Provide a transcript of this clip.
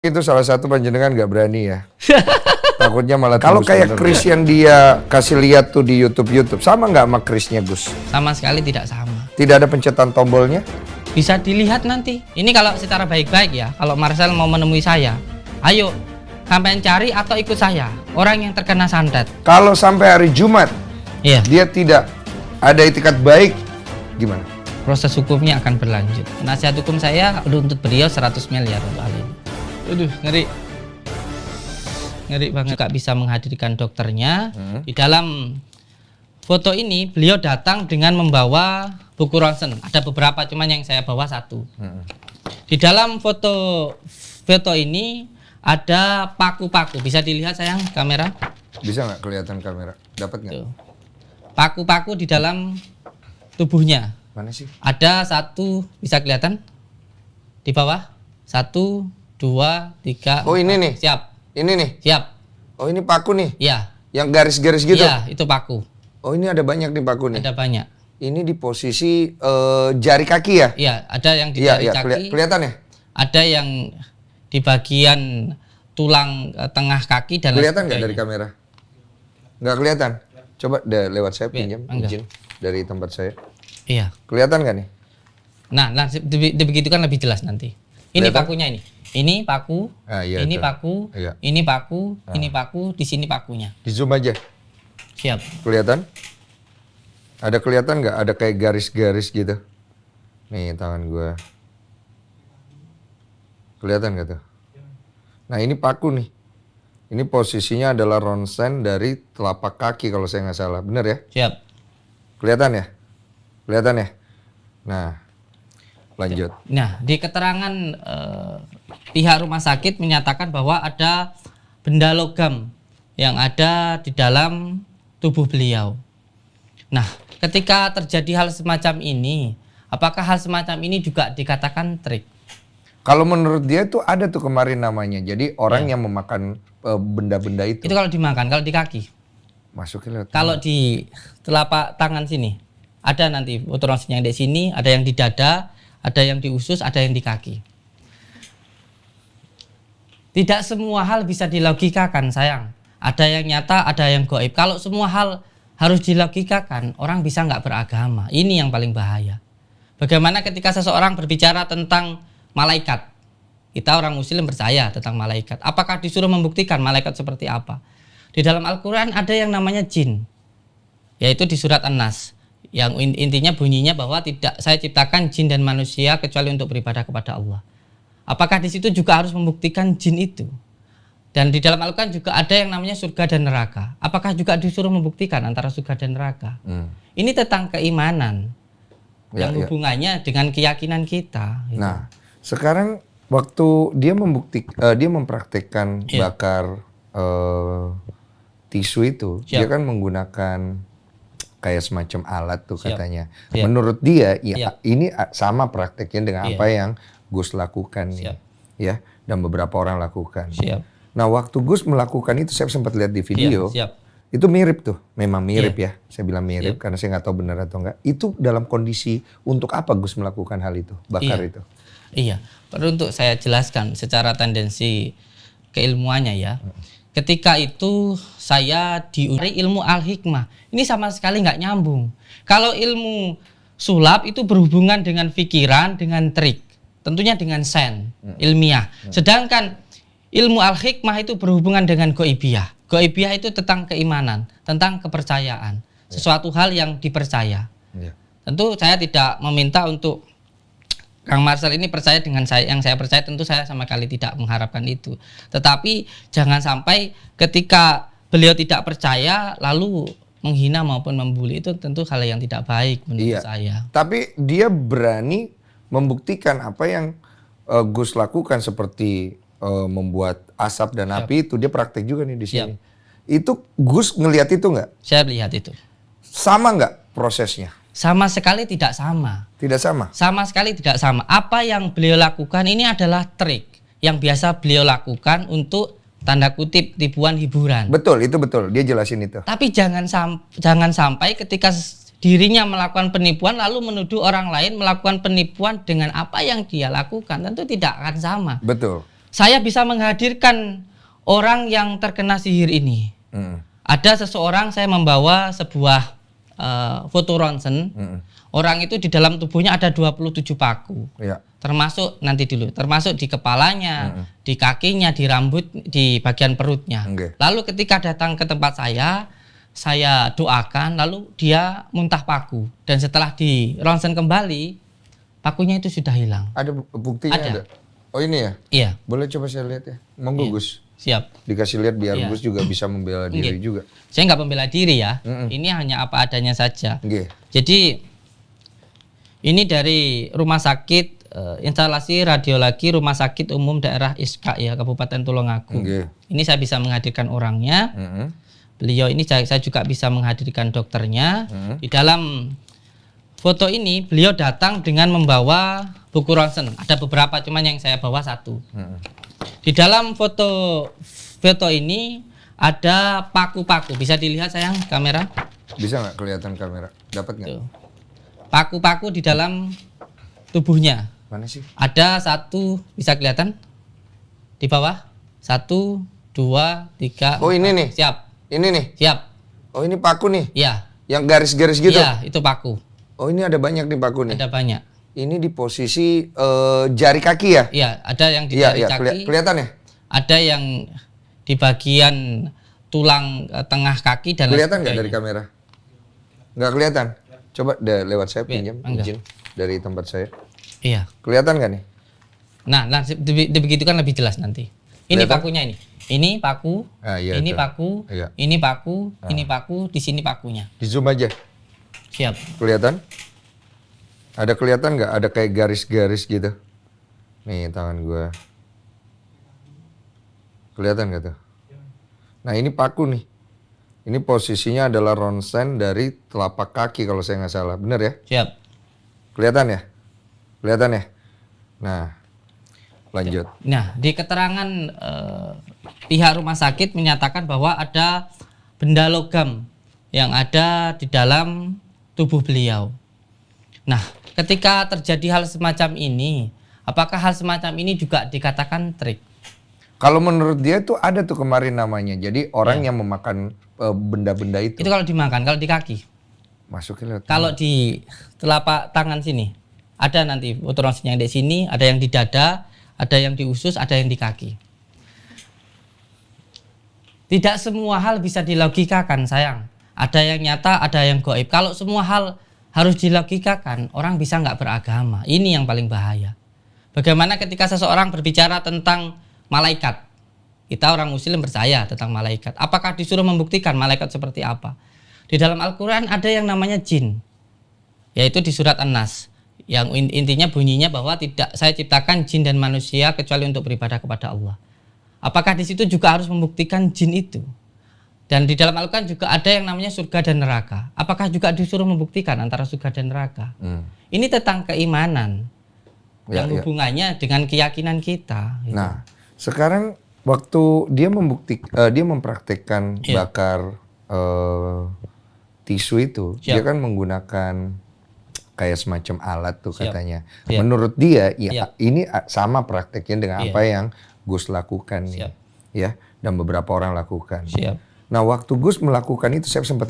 Itu salah satu panjenengan nggak berani ya. Takutnya malah kalau kayak Chris yang dia kasih lihat tuh di YouTube sama nggak sama Chrisnya Gus? Sama sekali tidak sama. Tidak ada pencetan tombolnya? Bisa dilihat nanti. Ini kalau secara baik-baik ya. Kalau Marcel mau menemui saya, ayo sampean cari atau ikut saya. Orang yang terkena santet. Kalau sampai hari Jumat, Iya. dia tidak ada itikat baik, gimana? Proses hukumnya akan berlanjut. Nasihat hukum saya untuk beliau 100 miliar untuk hal ini. Aduh, ngeri. Ngeri banget. Juga bisa menghadirkan dokternya. Di dalam foto ini beliau datang dengan membawa buku ronsen. Ada beberapa, cuman yang saya bawa satu. Di dalam foto ini ada paku-paku. Bisa dilihat sayang kamera? Bisa nggak kelihatan kamera? Dapat nggak? Tuh. Paku-paku di dalam tubuhnya. Mana sih? Ada satu, bisa kelihatan? Di bawah. 1, 2, 3. Oh, ini 4. nih. Siap. Ini nih. Siap. Oh, ini paku nih. Iya. Yang garis-garis gitu. Iya, itu paku. Oh, ini ada banyak nih paku nih. Ada banyak. Ini di posisi jari kaki ya? Iya, ada yang di Iya, jari iya. kaki. Kelihatan ya? Ada yang di bagian tulang tengah kaki dan lain Kelihatan nggak dari sebagainya. kamera? Nggak kelihatan. Coba lewat saya pinjam enggak. izin dari tempat saya. Iya. Kelihatan nggak nih? Nah, begitu kan lebih jelas nanti. Ini Kelihatan? pakunya ini. Ini paku, Ah, iya, ini tuh. paku, Iya. ini paku, ini paku, di sini pakunya. Di zoom aja. Siap. Kelihatan? Ada kelihatan nggak? Ada kayak garis-garis gitu. Nih tangan gua. Kelihatan nggak tuh? Nah ini paku nih. Ini posisinya adalah ronsen dari telapak kaki kalau saya nggak salah. Bener ya? Siap. Kelihatan ya? Kelihatan ya? Nah, lanjut. Nah, di keterangan pihak rumah sakit menyatakan bahwa ada benda logam yang ada di dalam tubuh beliau. Nah, ketika terjadi hal semacam ini, apakah hal semacam ini juga dikatakan trik? Kalau menurut dia tuh ada tuh kemarin namanya. Jadi orang yang memakan benda-benda itu. Itu kalau dimakan, kalau di kaki. Masuknya lewat. Kalau di telapak tangan sini, ada nanti otoronsinya yang di sini, ada yang di dada, ada yang di usus, ada yang di kaki. Tidak semua hal bisa dilogikakan, sayang. Ada yang nyata, ada yang gaib. Kalau semua hal harus dilogikakan, orang bisa nggak beragama. Ini yang paling bahaya. Bagaimana ketika seseorang berbicara tentang malaikat? Kita orang muslim percaya tentang malaikat. Apakah disuruh membuktikan malaikat seperti apa? Di dalam Al-Quran ada yang namanya jin. Yaitu di surat An-Nas. Yang intinya bunyinya bahwa tidak saya ciptakan jin dan manusia kecuali untuk beribadah kepada Allah. Apakah di situ juga harus membuktikan jin itu? Dan di dalam Al-Quran juga ada yang namanya surga dan neraka. Apakah juga disuruh membuktikan antara surga dan neraka? Ini tentang keimanan yang hubungannya dengan keyakinan kita. Gitu. Nah, sekarang waktu dia dia mempraktekkan bakar tisu itu, dia kan menggunakan kayak semacam alat tuh katanya. Menurut dia, ya ini sama prakteknya dengan apa yang Gus lakukan nih, ya, dan beberapa orang lakukan. Nah, waktu Gus melakukan itu, saya sempat lihat di video, itu mirip tuh, memang mirip ya. Saya bilang mirip karena saya nggak tahu benar atau enggak. Itu dalam kondisi untuk apa Gus melakukan hal itu, bakar itu? Iya, perlu untuk saya jelaskan secara tendensi keilmuannya ya. Ketika itu saya diuji ilmu al-hikmah. Ini sama sekali nggak nyambung. Kalau ilmu sulap itu berhubungan dengan pikiran, dengan trik. Tentunya dengan sains, ilmiah. Sedangkan ilmu al-hikmah itu berhubungan dengan goibiyah. Goibiyah itu tentang keimanan, tentang kepercayaan. Sesuatu hal yang dipercaya. Tentu saya tidak meminta untuk Kang Marcel ini percaya dengan yang saya percaya, tentu saya sama sekali tidak mengharapkan itu. Tetapi jangan sampai ketika beliau tidak percaya lalu menghina maupun membuli, itu tentu hal yang tidak baik menurut saya. Tapi dia berani membuktikan apa yang Gus lakukan seperti membuat asap dan api itu, dia praktek juga nih di sini. Itu Gus ngelihat itu nggak? Saya lihat itu. Sama nggak prosesnya? Sama sekali tidak sama. Tidak sama? Sama sekali tidak sama. Apa yang beliau lakukan ini adalah trik yang biasa beliau lakukan untuk tanda kutip tipuan hiburan. Betul, itu betul. Dia jelasin itu. Tapi jangan sampai ketika dirinya melakukan penipuan lalu menuduh orang lain melakukan penipuan dengan apa yang dia lakukan. Tentu tidak akan sama. Betul. saya bisa menghadirkan orang yang terkena sihir ini. Ada seseorang, saya membawa sebuah foto ronsen. Orang itu di dalam tubuhnya ada 27 paku. Termasuk termasuk di kepalanya, di kakinya, di rambut, di bagian perutnya. Lalu ketika datang ke tempat saya doakan, lalu dia muntah paku. Dan setelah di ronsen kembali, pakunya itu sudah hilang. Ada buktinya? Ada. Oh ini ya? Iya. Boleh coba saya lihat ya? Monggo Gus. Siap. Dikasih lihat biar Gus juga bisa membela diri juga. Saya nggak membela diri ya. Ini hanya apa adanya saja. Jadi ini dari rumah sakit, instalasi radiologi Rumah Sakit Umum Daerah ISKA ya, Kabupaten Tulungagung. Ini saya bisa menghadirkan orangnya. Beliau ini saya juga bisa menghadirkan dokternya. Di dalam foto ini beliau datang dengan membawa buku ronsen. Ada beberapa, cuman yang saya bawa satu. Di dalam foto ini ada paku-paku. Bisa dilihat sayang kamera? Bisa nggak kelihatan kamera? Dapat nggak? Paku-paku di dalam tubuhnya. Mana sih? Ada satu, bisa kelihatan? Di bawah. 1, 2, 3. Oh ini nih? Siap. Ini nih? Siap. Oh ini paku nih? Iya. Yang garis-garis gitu? Iya, itu paku. Oh ini ada banyak nih paku nih? Ada banyak. Ini di posisi jari kaki ya? Iya, ada yang di jari kaki. Kelihatan ya? Ada yang di bagian tulang tengah kaki dan kelihatan nggak dari kamera? Nggak kelihatan? Coba lewat saya pinjam izin dari tempat saya. Iya. Kelihatan nggak nih? Nah, dibegitukan lebih jelas nanti. Ini kelihatan? Pakunya ini. Ini paku, ini paku, ini paku, ini paku, di sini pakunya. Di zoom aja. Siap. Kelihatan? Ada kelihatan nggak? Ada kayak garis-garis gitu. Nih tangan gua. Kelihatan nggak tuh? Nah ini paku nih. Ini posisinya adalah ronsen dari telapak kaki kalau saya nggak salah. Bener ya? Siap. Kelihatan ya? Kelihatan ya? Nah, lanjut. Nah, di keterangan pihak rumah sakit menyatakan bahwa ada benda logam yang ada di dalam tubuh beliau. Nah, ketika terjadi hal semacam ini, apakah hal semacam ini juga dikatakan trik? Kalau menurut dia tuh ada tuh kemarin namanya. Jadi orang yang memakan benda-benda itu. Itu kalau dimakan, kalau di kaki. Masukin lewat. Kalau di telapak tangan sini, ada nanti foto ronsen yang di sini, ada yang di dada, ada yang di usus, ada yang di kaki. Tidak semua hal bisa dilogikakan, sayang. Ada yang nyata, ada yang gaib. Kalau semua hal harus dilogikakan, orang bisa nggak beragama. Ini yang paling bahaya. Bagaimana ketika seseorang berbicara tentang malaikat? Kita orang muslim percaya tentang malaikat. Apakah disuruh membuktikan malaikat seperti apa? Di dalam Al-Quran ada yang namanya jin. Yaitu di surat An-Nas. Yang intinya bunyinya bahwa tidak saya ciptakan jin dan manusia kecuali untuk beribadah kepada Allah. Apakah di situ juga harus membuktikan jin itu? Dan di dalam Al-Quran juga ada yang namanya surga dan neraka. Apakah juga disuruh membuktikan antara surga dan neraka? Ini tentang keimanan yang hubungannya dengan keyakinan kita. Gitu. Nah, sekarang waktu dia dia mempraktekkan bakar tisu itu, dia kan menggunakan kayak semacam alat tuh katanya. Menurut dia, ini sama prakteknya dengan apa yang Gus lakukan nih, ya, dan beberapa orang lakukan. Nah, waktu Gus melakukan itu saya sempat